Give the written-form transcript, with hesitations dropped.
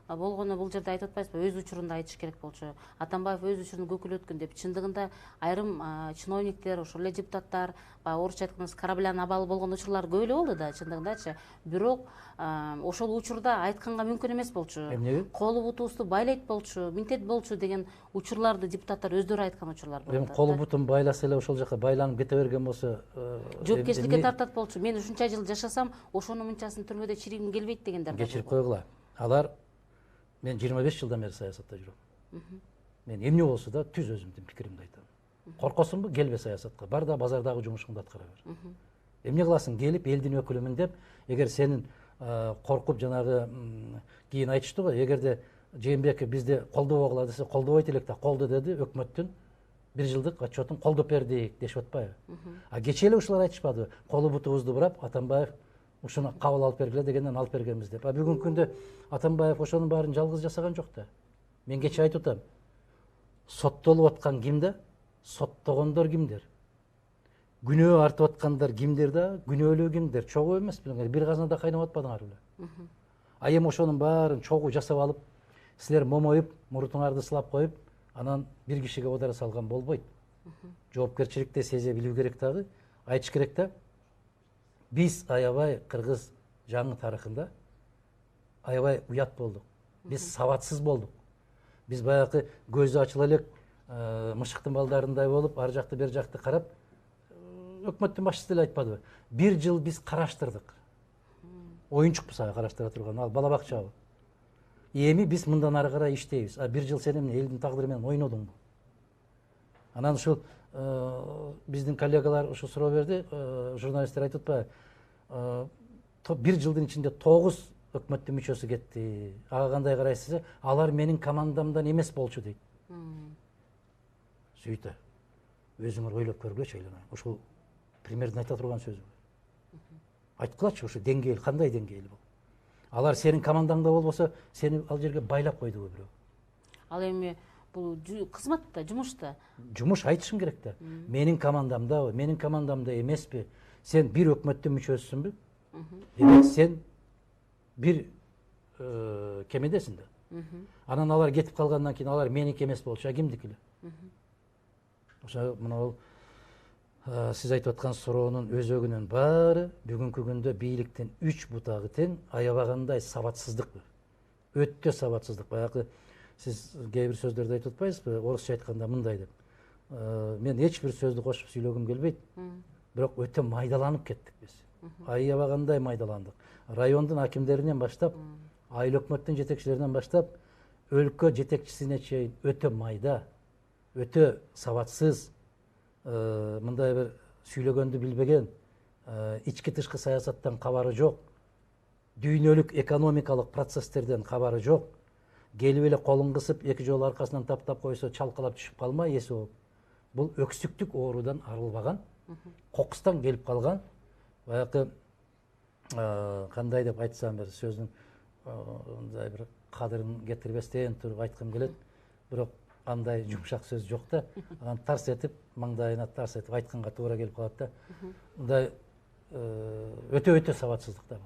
болгону бул жерде айтып атпайсызбы, өз учурунда айтыш керек болчу. Атамбаев өз учурун көкүлөткөн деп. Чындыгында айрым чиновниктер, ошол эле депутаттар, баягы орусча айтканда кораблянын абалы болгон учурлар көп эле болду да, чындыгындачы. Бирок ошол учурда айтканга мүмкүн эмес болчу. Эмнеге? Колу бутубузду байлайт болчу, минтет болчу деген учурларды депутаттар өздөрү айткан учурлар болду. Эми колу бутун байласа эле ошол жака байланып кете берген болсо, жоопкерчиликке тартат болчу. Мен ушунча жыл жашасам, ошонун мынчасын түрмөдө чиригим келбейт дегендер. Кечирип койгула. Алар мен 25 жылдан бери саясатта жүрөм. Мен эмне болсо да түз өзүмдүн пикиримди айтам. Коркосуңбу? Келбе саясатка. Бар да базардагы жумушуңду аткара бер. Эмне кыласың? Келип элдин өкүлүмүн деп, эгер сенин коркуп жанагы кийин айтышты го, эгерде Жээнбеков бизди колдобогула десе, колдобойт элек да, колду деди өкмөттүн 1 жылдык отчетун колдоп бердик дешип атпайбы? А кечээ эле ушулар айтышпадыбы? Колу бутубузду бурап, Атамбаев ушуну кабыл алып бергиле дегенден алып бергенбиз деп. А бүгүнкү күндө Атамбаев ошонун баарын жалгыз жасаган жок да. Мен кечээ айтып атам. Соттолуп аткан кимде? Соттогондор кимдер? Күнөө артып аткандар кимдер да? Күнөөлүү кимдер? Чогуу эмес билиңер, бир казанада кайнап атпадыңар беле? А эми ошонун баарын чогуу жасап алып, силер момоюп, мурутуңарды сылап коюп, анан бир кишиге одара салган болбойт. Жоопкерчиликти сезе билүү керек дагы, айтыш керек да. Биз аябай кыргыз жаңы тарыхында аябай уят болдук. Биз сабатсыз болдук. Биз баягы көзү ачыла элек мышыктын балдарындай болуп, ар жакты бер жакты карап, өкмөттүн башчысы деле айтпадыбы? 1 жыл биз караштырдык. Оюнчукпуз ага караштыра турган, ал бала бакчабы. Эми биз мындан ары карай иштейбиз. А 1 жыл сен эмне элдин тагдыры менен ойнодуңбу? Анан ушул биздин коллегалар ушу суроо берди, журналисттер айтып атпайбы? 1 жылдын ичинде 9 өкмөттүн мүчөсү кетти. Ага кандай карайсыз? Алар менин командамдан эмес болчу дейт. Сөйтө. Өзүңөр ойлоп көргүлөчү айланай. Ушул примерден айта турган сөзү. Айткылачы, ушу деңгээл кандай деңгээл бул? Алар сенин командаңда болбосо, сени ал жерге байлап койдубу бирөө? Ал эми бул кызматта, жумушта. Жумуш айтышым керек да. Менин командамдабы, менин командамда эмеспи? Сен бир өкмөттүн мүчөсүсүңбү? Демек сен бир кемедесиң да. Анан алар кетип калгандан кийин алар меники эмес болчу, а кимдики эле? Ошо мына сиз айтып аткан суроонун өзөгүнүн баары бүгүнкү күндө бийликтин 3 бутагы тең аябагандай сабатсыздык. Өтө сабатсыздык. Баягы сиз кээ бир сөздөрдү айтып атпайсызбы? Орусча айтканда мындай деп. Мен эч бир сөздү кошуп сүйлөгүм келбейт. Бирок өтө майдаланып кеттик биз. Аябагандай майдаландык. Райондун акимдеринен баштап, айыл өкмөттүн жетекчилеринен баштап, өлкө жетекчисине чейин өтө майда, өтө сабатсыз, мындай бир сүйлөгөндү билбеген, ички тышкы саясаттан кабары жок, дүйнөлүк экономикалык процесстерден кабары жок, келип эле колун кысып, 2 жолу аркасынан таптап койсо чалкалап түшүп калмай эси болуп. Бул өксүктүк оорудан арылбаган, кокустан келип калган, баягы кандай деп айтсам бир сөздүн мындай бир кадырын кетирбестен туруп айткым келет. Бирок андай жумшак сөз жок да. Анан тарс этип, маңдайына тарс этип айтканга туура келип калат да. Мындай өтө сабатсыздык да.